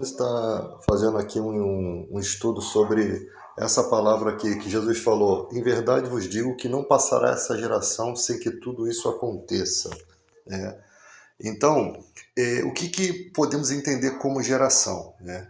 Está fazendo aqui um estudo sobre essa palavra aqui que Jesus falou: em verdade vos digo que não passará essa geração sem que tudo isso aconteça. Né? Então, o que podemos entender como geração? Né?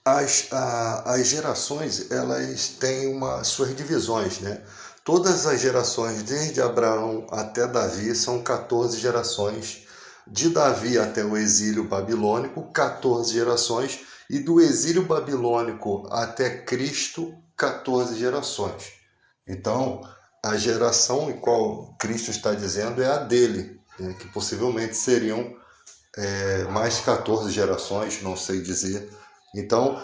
As gerações, elas têm suas divisões, né? Todas as gerações, desde Abraão até Davi, são 14 gerações. De Davi até o exílio babilônico, 14 gerações. E do exílio babilônico até Cristo, 14 gerações. Então, a geração em qual Cristo está dizendo é a dele, né? Que possivelmente seriam mais 14 gerações, não sei dizer. Então,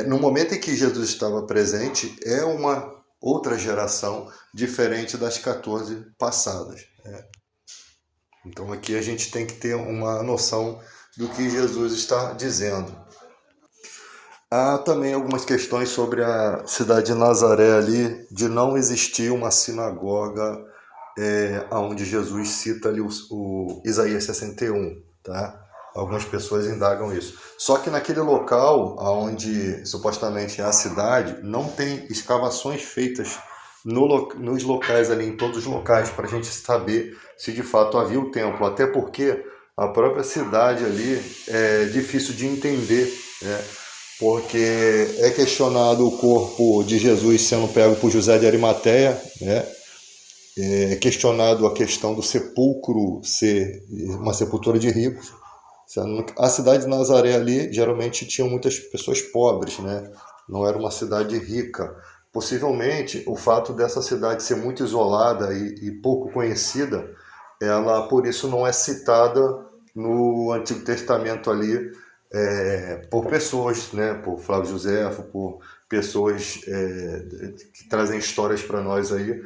no momento em que Jesus estava presente, é uma outra geração diferente das 14 passadas. Então, aqui a gente tem que ter uma noção do que Jesus está dizendo. Há também algumas questões sobre a cidade de Nazaré ali, de não existir uma sinagoga onde Jesus cita ali o Isaías 61, tá? Algumas pessoas indagam isso. Só que naquele local, onde supostamente é a cidade, não tem escavações feitas nos locais ali, em todos os locais, para a gente saber se de fato havia o templo. Até porque a própria cidade ali é difícil de entender, né? Porque é questionado o corpo de Jesus sendo pego por José de Arimateia, né? É questionado a questão do sepulcro ser uma sepultura de ricos. A cidade de Nazaré ali geralmente tinha muitas pessoas pobres, né? Não era uma cidade rica. Possivelmente o fato dessa cidade ser muito isolada e pouco conhecida, ela por isso não é citada no Antigo Testamento ali por pessoas, né? Por Flávio Josefo, por pessoas que trazem histórias para nós aí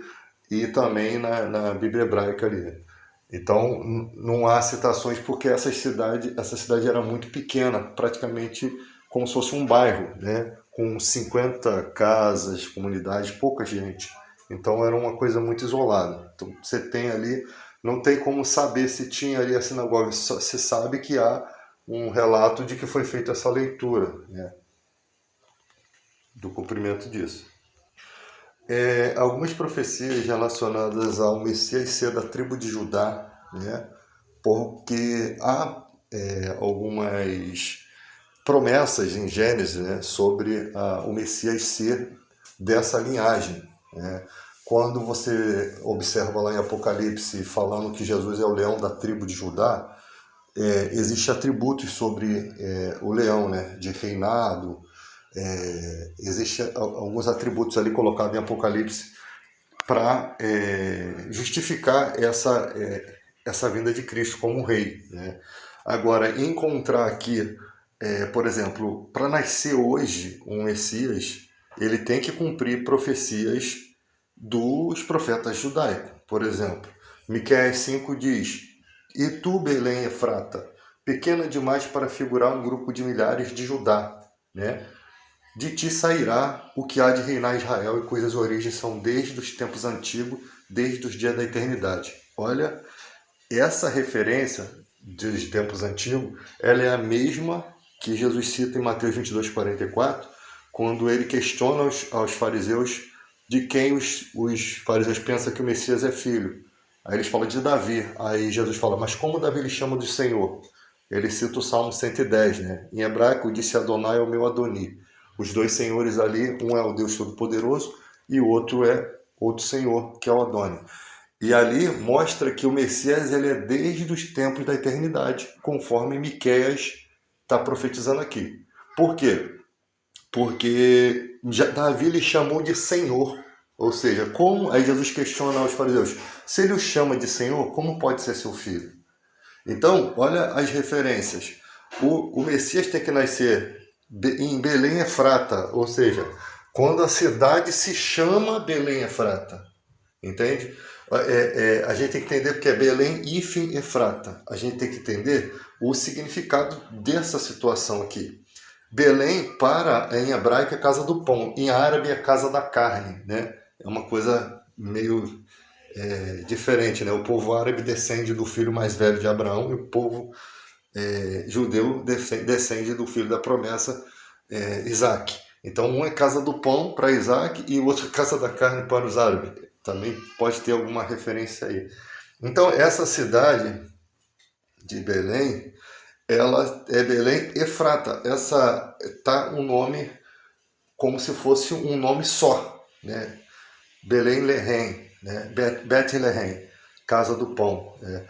e também na Bíblia hebraica ali. Então, não há citações porque essa cidade era muito pequena, praticamente como se fosse um bairro, né? Com 50 casas, comunidades, pouca gente. Então, era uma coisa muito isolada. Então, você tem ali, não tem como saber se tinha ali a sinagoga, só se sabe que há um relato de que foi feita essa leitura, né? Do cumprimento disso. Algumas profecias relacionadas ao Messias ser da tribo de Judá, né? Porque há algumas promessas em Gênesis, né, sobre o Messias ser dessa linhagem. Né? Quando você observa lá em Apocalipse falando que Jesus é o leão da tribo de Judá, existem atributos sobre o leão, né, de reinado, existem alguns atributos ali colocados em Apocalipse para justificar essa vinda de Cristo como rei. Né? Agora, encontrar aqui, por exemplo, para nascer hoje um Messias, ele tem que cumprir profecias dos profetas judaicos. Por exemplo, Miqueias 5 diz: E tu, Belém Efrata, pequena demais para figurar um grupo de milhares de Judá, né? De ti sairá o que há de reinar Israel e cujas origens são desde os tempos antigos, desde os dias da eternidade. Olha, essa referência dos tempos antigos, ela é a mesma que Jesus cita em Mateus 22:44, quando ele questiona aos fariseus de quem os fariseus pensam que o Messias é filho. Aí eles falam de Davi. Aí Jesus fala, mas como Davi lhe chama de Senhor? Ele cita o Salmo 110, né? Em hebraico, disse Adonai é o meu Adoni. Os dois senhores ali, um é o Deus Todo-Poderoso e o outro é outro senhor, que é o Adoni. E ali mostra que o Messias ele é desde os tempos da eternidade, conforme Miqueias está profetizando aqui. Por quê? Porque Davi lhe chamou de Senhor. Ou seja, como aí Jesus questiona aos fariseus, se ele o chama de Senhor, como pode ser seu filho? Então, olha as referências. O Messias tem que nascer em Belém Efrata, ou seja, quando a cidade se chama Belém Efrata. Entende? A gente tem que entender porque é Belém Ifem Efrata. A gente tem que entender o significado dessa situação aqui. Belém, em hebraico, é casa do pão. Em árabe, é casa da carne. Né? É uma coisa meio diferente. Né? O povo árabe descende do filho mais velho de Abraão e o povo judeu descende do filho da promessa, Isaac. Então um é casa do pão para Isaac e o outro é casa da carne para os árabes. Também pode ter alguma referência aí. Então essa cidade de Belém, ela é Belém Efrata. Essa tá um nome como se fosse um nome só, né? Belém Lehem, né? Bethlehem, casa do pão, né?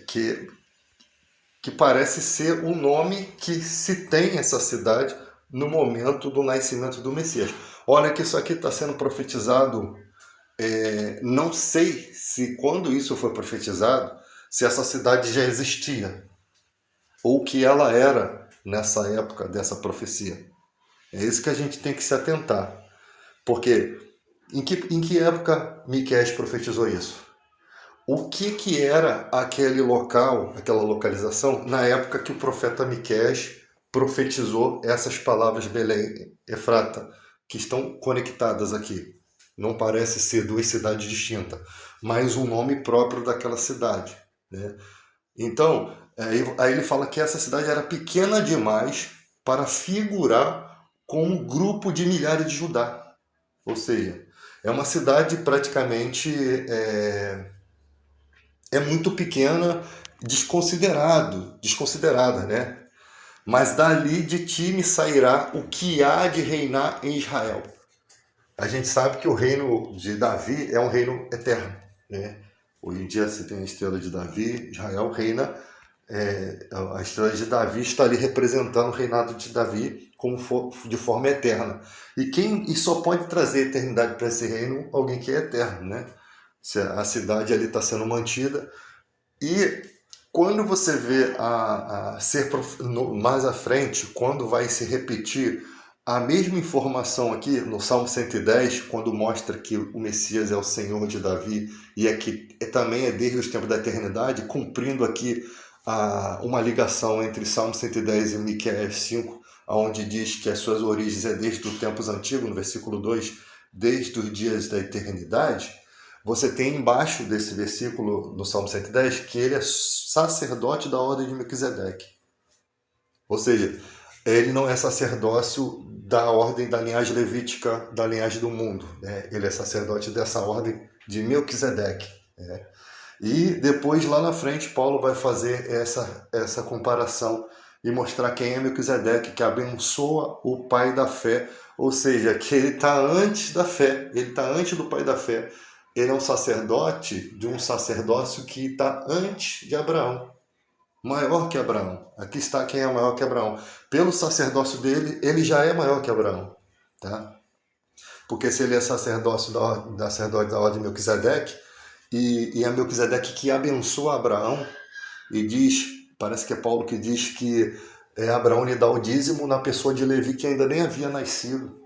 Que parece ser o nome que se tem essa cidade no momento do nascimento do Messias. Olha que isso aqui está sendo profetizado, não sei se quando isso foi profetizado, se essa cidade já existia, ou que ela era nessa época dessa profecia. É isso que a gente tem que se atentar. Porque em que época Miqueias profetizou isso? O que era aquele local, aquela localização, na época que o profeta Miqueias profetizou essas palavras Belém, Efrata, que estão conectadas aqui. Não parece ser duas cidades distintas, mas um nome próprio daquela cidade, né? Então, aí ele fala que essa cidade era pequena demais para figurar com um grupo de milhares de Judá. Ou seja, é uma cidade praticamente muito pequena, desconsiderada, né? Mas dali de ti me sairá o que há de reinar em Israel. A gente sabe que o reino de Davi é um reino eterno, né? Hoje em dia você tem a estrela de Davi, Israel reina, a estrela de Davi está ali representando o reinado de Davi de forma eterna. E só pode trazer eternidade para esse reino alguém que é eterno, né? Se a cidade ali está sendo mantida. E quando você vê mais à frente, quando vai se repetir a mesma informação aqui no Salmo 110, quando mostra que o Messias é o Senhor de Davi e também é desde os tempos da eternidade, cumprindo aqui uma ligação entre Salmo 110 e Miqueias 5, onde diz que as suas origens é desde os tempos antigos, no versículo 2, desde os dias da eternidade. Você tem embaixo desse versículo, no Salmo 110, que ele é sacerdote da ordem de Melquisedeque. Ou seja, ele não é sacerdócio da ordem da linhagem levítica, da linhagem do mundo, né? Ele é sacerdote dessa ordem de Melquisedeque, né? E depois, lá na frente, Paulo vai fazer essa comparação e mostrar quem é Melquisedeque, que abençoa o pai da fé, ou seja, que ele está antes da fé, ele está antes do pai da fé. Ele é um sacerdote de um sacerdócio que está antes de Abraão, maior que Abraão. Aqui está quem é maior que Abraão. Pelo sacerdócio dele, ele já é maior que Abraão, tá? Porque se ele é sacerdote da ordem de Melquisedeque, e é Melquisedeque que abençoa Abraão, e diz, parece que é Paulo que diz que Abraão lhe dá o dízimo na pessoa de Levi que ainda nem havia nascido.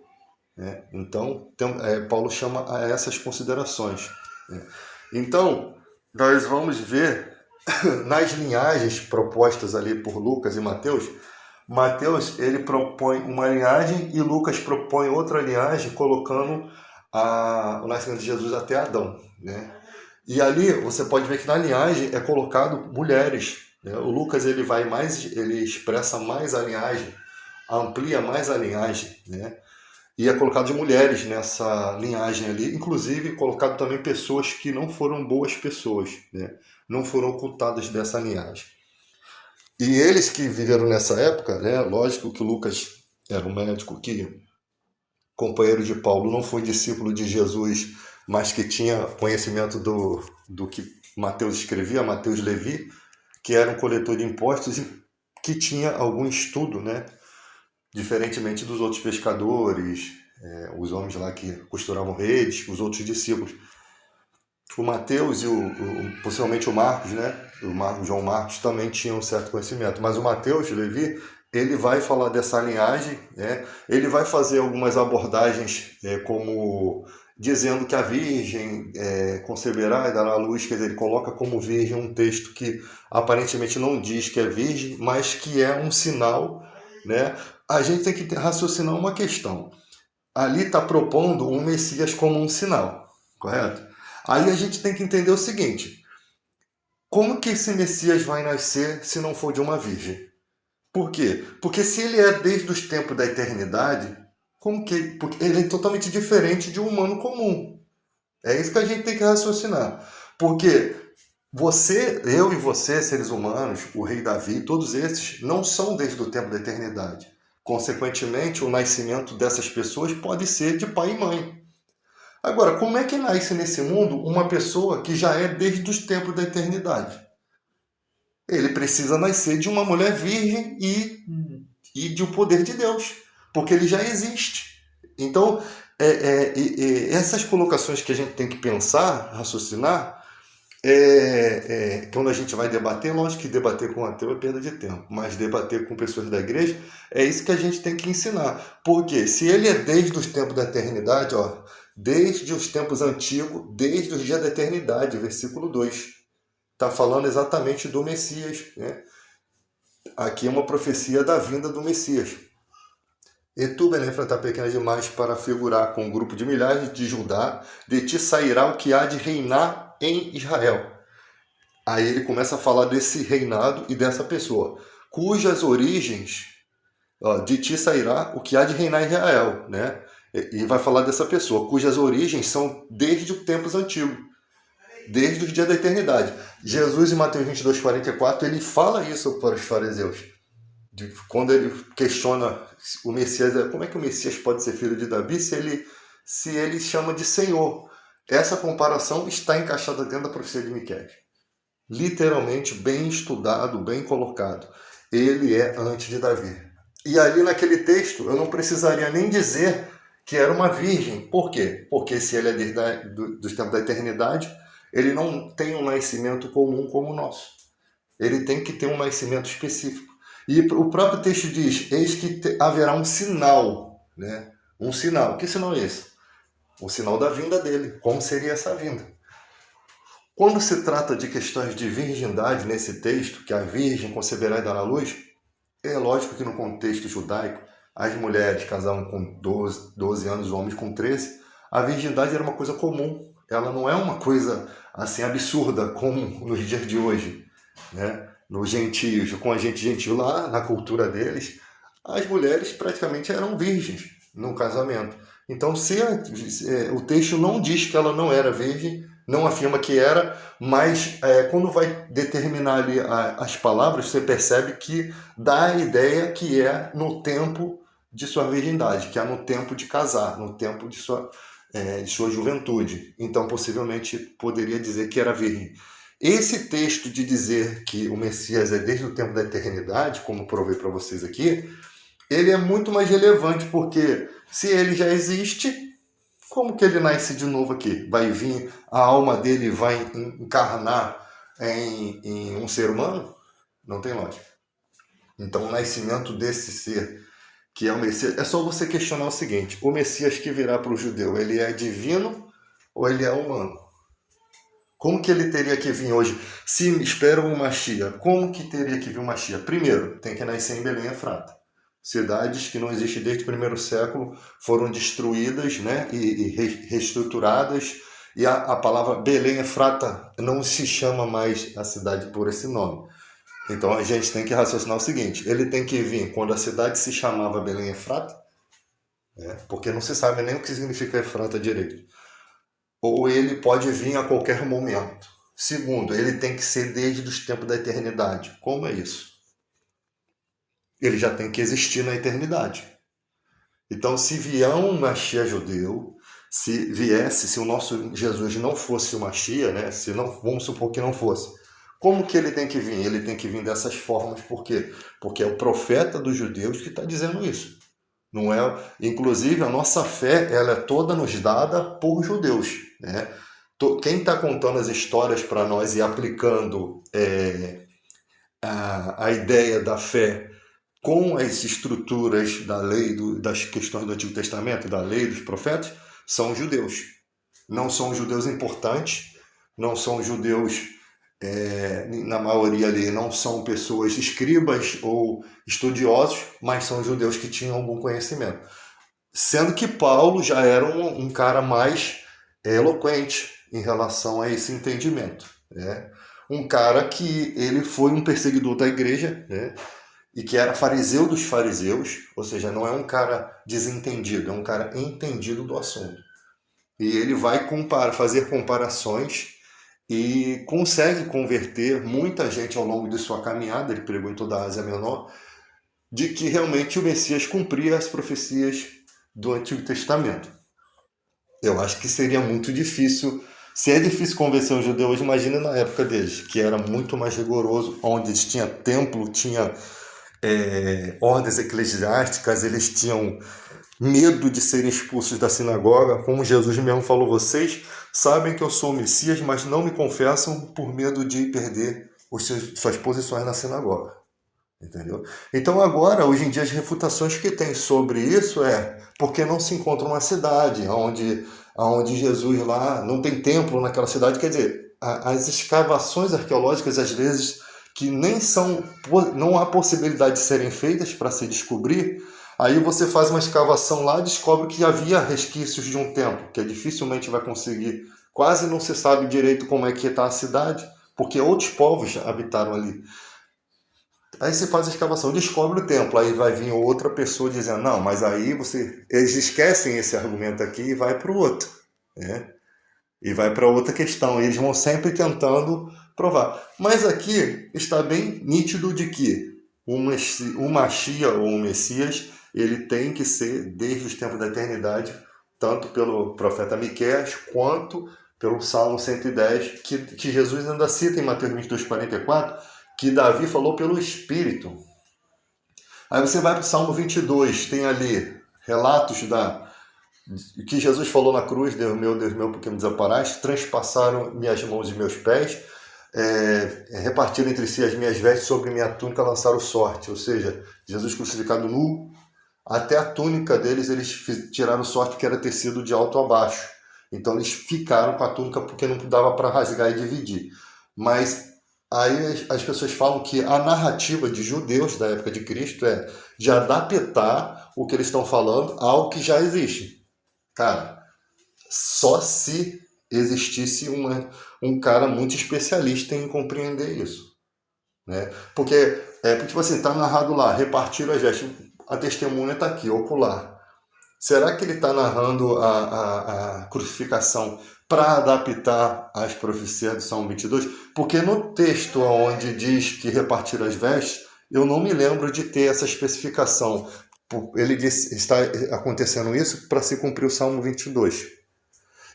Então, Paulo chama a essas considerações. Então, nós vamos ver nas linhagens propostas ali por Lucas e Mateus, ele propõe uma linhagem e Lucas propõe outra linhagem, colocando o nascimento de Jesus até Adão, né? E ali você pode ver que na linhagem é colocado mulheres, né? O Lucas ele expressa mais a linhagem, amplia mais a linhagem, né? E é colocado de mulheres nessa linhagem ali, inclusive colocado também pessoas que não foram boas pessoas, né? Não foram ocultadas dessa linhagem. E eles que viveram nessa época, né? Lógico que Lucas era um médico que, companheiro de Paulo, não foi discípulo de Jesus, mas que tinha conhecimento do que Mateus escrevia, Mateus Levi, que era um coletor de impostos e que tinha algum estudo, né? Diferentemente dos outros pescadores, os homens lá que costuravam redes, os outros discípulos. O Mateus e possivelmente o Marcos, né? João Marcos também tinham um certo conhecimento, mas o Mateus, Levi, ele vai falar dessa linhagem, né? Ele vai fazer algumas abordagens, como dizendo que a Virgem conceberá e dará à luz, quer dizer, ele coloca como virgem um texto que aparentemente não diz que é virgem, mas que é um sinal, né? A gente tem que raciocinar uma questão. Ali está propondo um Messias como um sinal, correto? Aí a gente tem que entender o seguinte: Como que esse Messias vai nascer se não for de uma virgem? Por quê? Porque se ele é desde os tempos da eternidade, como que porque ele é totalmente diferente de um humano comum. É isso que a gente tem que raciocinar. Porque eu e você, seres humanos, o rei Davi, todos esses não são desde o tempo da eternidade. Consequentemente, o nascimento dessas pessoas pode ser de pai e mãe. Agora, como é que nasce nesse mundo uma pessoa que já é desde os tempos da eternidade? Ele precisa nascer de uma mulher virgem e de um poder de Deus, porque ele já existe. Então, essas colocações que a gente tem que pensar, raciocinar, quando a gente vai debater, lógico que debater com ateu é perda de tempo, mas debater com pessoas da igreja é isso que a gente tem que ensinar. Porque se ele é desde os tempos da eternidade, ó, desde os tempos antigos, desde os dias da eternidade, versículo 2, está falando exatamente do Messias, né? Aqui é uma profecia da vinda do Messias. E tu, Belém, está pequena demais para figurar com um grupo de milhares de Judá, de ti sairá o que há de reinar em Israel. Aí ele começa a falar desse reinado e dessa pessoa, cujas origens, ó, de ti sairá o que há de reinar em Israel, né? E vai falar dessa pessoa, cujas origens são desde os tempos antigos, desde os dias da eternidade. Jesus, em Mateus 22:44, ele fala isso para os fariseus. Quando ele questiona o Messias, como é que o Messias pode ser filho de Davi se ele chama de Senhor? Essa comparação está encaixada dentro da profecia de Miqueias. Literalmente bem estudado, bem colocado. Ele é antes de Davi. E ali naquele texto eu não precisaria nem dizer que era uma virgem. Por quê? Porque se ele é desde dos tempos da eternidade, ele não tem um nascimento comum como o nosso. Ele tem que ter um nascimento específico. E o próprio texto diz, eis que haverá um sinal, né? Um sinal. Que sinal é esse? O sinal da vinda dele. Como seria essa vinda? Quando se trata de questões de virgindade nesse texto, que a virgem conceberá e dará luz, é lógico que no contexto judaico, as mulheres casavam com 12 anos, os homens com 13, a virgindade era uma coisa comum. Ela não é uma coisa assim absurda como nos dias de hoje, né? Nos gentios, com a gente gentil lá, na cultura deles, as mulheres praticamente eram virgens no casamento. Então, se o texto não diz que ela não era virgem, não afirma que era, mas quando vai determinar ali as palavras, você percebe que dá a ideia que é no tempo de sua virgindade, que é no tempo de casar, no tempo de sua juventude. Então, possivelmente, poderia dizer que era virgem. Esse texto de dizer que o Messias é desde o tempo da eternidade, como provei para vocês aqui, ele é muito mais relevante, porque se ele já existe, como que ele nasce de novo aqui? Vai vir, a alma dele vai encarnar em um ser humano? Não tem lógica. Então, o nascimento desse ser, que é o Messias, é só você questionar o seguinte: o Messias que virá para o judeu, ele é divino ou ele é humano? Como que ele teria que vir hoje? Se esperam uma Mashiach, como que teria que vir uma Mashiach? Primeiro, tem que nascer em Belém Efrata. Cidades que não existem desde o primeiro século foram destruídas, né, e reestruturadas. E a palavra Belém Efrata não se chama mais a cidade por esse nome. Então a gente tem que raciocinar o seguinte: ele tem que vir quando a cidade se chamava Belém Efrata, porque não se sabe nem o que significa Efrata direito. Ou ele pode vir a qualquer momento. Segundo, ele tem que ser desde os tempos da eternidade. Como é isso? Ele já tem que existir na eternidade. Então, se vier um Mashiach judeu, se o nosso Jesus não fosse o Mashiach, né? Se não, vamos supor que não fosse, como que ele tem que vir? Ele tem que vir dessas formas, por quê? Porque é o profeta dos judeus que está dizendo isso. Não é, inclusive, a nossa fé ela é toda nos dada por judeus, né? Quem está contando as histórias para nós e aplicando a ideia da fé com as estruturas da lei, das questões do Antigo Testamento, da lei dos profetas, são os judeus. Não são os judeus importantes, não são os judeus, na maioria ali, não são pessoas escribas ou estudiosos, mas são judeus que tinham algum conhecimento. Sendo que Paulo já era um cara mais eloquente em relação a esse entendimento, né? um cara que ele foi um perseguidor da igreja, né? E que era fariseu dos fariseus, ou seja, não é um cara desentendido, é um cara entendido do assunto. E ele vai fazer comparações e consegue converter muita gente ao longo de sua caminhada, ele pregou em toda a Ásia Menor, de que realmente o Messias cumpria as profecias do Antigo Testamento. Eu acho que seria muito difícil. Se é difícil convencer um judeu hoje, imagina na época deles, que era muito mais rigoroso, onde eles tinham templo, tinha ordens eclesiásticas, eles tinham medo de serem expulsos da sinagoga. Como Jesus mesmo falou, vocês sabem que eu sou o Messias, mas não me confessam por medo de perder suas posições na sinagoga. Entendeu? Então agora, hoje em dia, as refutações que tem sobre isso é porque não se encontra uma cidade onde Jesus lá não tem templo naquela cidade. Quer dizer, as escavações arqueológicas, às vezes, que nem são, não há possibilidade de serem feitas para se descobrir, aí você faz uma escavação lá e descobre que havia resquícios de um templo, que dificilmente vai conseguir, quase não se sabe direito como é que está a cidade, porque outros povos habitaram ali. Aí você faz a escavação, descobre o templo, aí vai vir outra pessoa dizendo, não, mas aí eles esquecem esse argumento aqui e vai para o outro, né? E vai para outra questão, eles vão sempre tentando provar. Mas aqui está bem nítido de que o Machia ou o Messias, ele tem que ser desde os tempos da eternidade, tanto pelo profeta Miqueias, quanto pelo Salmo 110, que Jesus ainda cita em Mateus 22:44, que Davi falou pelo Espírito. Aí você vai para o Salmo 22, tem ali relatos que Jesus falou na cruz, Deus meu, por que me desamparaste? Transpassaram minhas mãos e meus pés, repartiram entre si as minhas vestes, sobre minha túnica lançaram sorte. Ou seja, Jesus crucificado nu, até a túnica deles eles tiraram sorte, que era tecido de alto a baixo. Então eles ficaram com a túnica porque não dava para rasgar e dividir. Mas aí as pessoas falam que a narrativa de judeus da época de Cristo é de adaptar o que eles estão falando ao que já existe. Cara, só se existisse um cara muito especialista em compreender isso, né? Porque, tipo assim, tá narrado lá, repartiram as vestes, a testemunha está aqui, ocular. Será que ele está narrando a crucificação para adaptar às profecias do Salmo 22? Porque no texto onde diz que repartiram as vestes, eu não me lembro de ter essa especificação. Ele disse, está acontecendo isso para se cumprir o Salmo 22.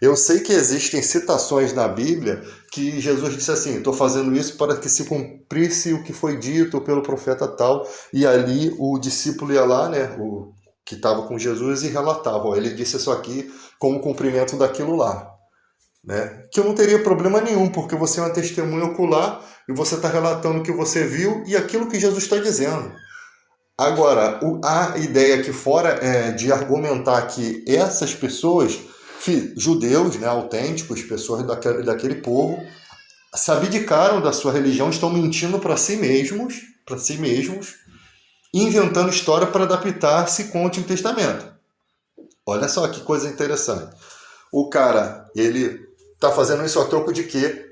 Eu sei que existem citações na Bíblia que Jesus disse assim, estou fazendo isso para que se cumprisse o que foi dito pelo profeta tal, e ali o discípulo ia lá, né, que estava com Jesus, e relatava, ó, ele disse isso aqui como cumprimento daquilo lá. Né? Que eu não teria problema nenhum, porque você é uma testemunha ocular e você está relatando o que você viu e aquilo que Jesus está dizendo. Agora, a ideia aqui fora é de argumentar que essas pessoas, judeus, né, autênticos, pessoas daquele povo, se abdicaram da sua religião, estão mentindo para si mesmos, inventando história para adaptar-se com o Antigo Testamento. Olha só que coisa interessante. O cara, ele está fazendo isso a troco de quê?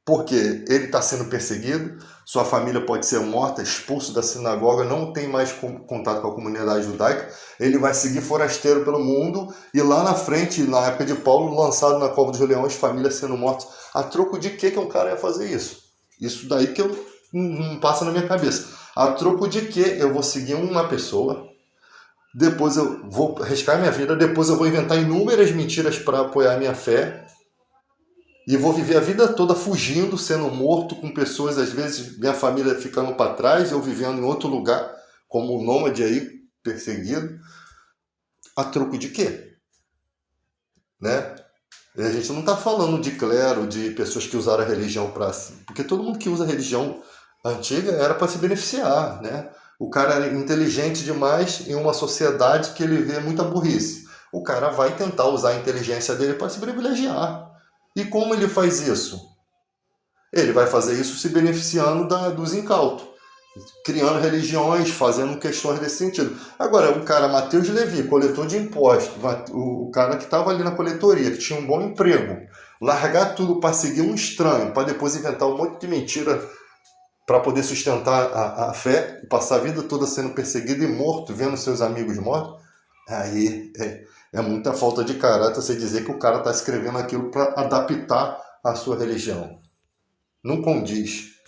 Porque ele está sendo perseguido, sua família pode ser morta, expulso da sinagoga, não tem mais contato com a comunidade judaica, ele vai seguir forasteiro pelo mundo e lá na frente, na época de Paulo, lançado na cova dos leões, famílias sendo mortas. A troco de que um cara ia fazer isso? Isso daí que eu não passa na minha cabeça. A troco de que eu vou seguir uma pessoa, depois eu vou arriscar minha vida, depois eu vou inventar inúmeras mentiras para apoiar minha fé, e vou viver a vida toda fugindo, sendo morto, com pessoas, às vezes, minha família ficando para trás, eu vivendo em outro lugar, como nômade aí, perseguido. A troco de quê? Né? A gente não está falando de clero, de pessoas que usaram a religião para si. Porque todo mundo que usa a religião antiga era para se beneficiar, né? O cara era inteligente demais em uma sociedade que ele vê muita burrice. O cara vai tentar usar a inteligência dele para se privilegiar. E como ele faz isso? Ele vai fazer isso se beneficiando dos incautos, criando religiões, fazendo questões desse sentido. Agora, o cara Mateus Levi, coletor de impostos, o cara que estava ali na coletoria, que tinha um bom emprego, Largar tudo para seguir um estranho, para depois inventar um monte de mentira para poder sustentar a fé, passar a vida toda sendo perseguido e morto, vendo seus amigos mortos, aí é muita falta de caráter você dizer que o cara está escrevendo aquilo para adaptar a sua religião. Não condiz.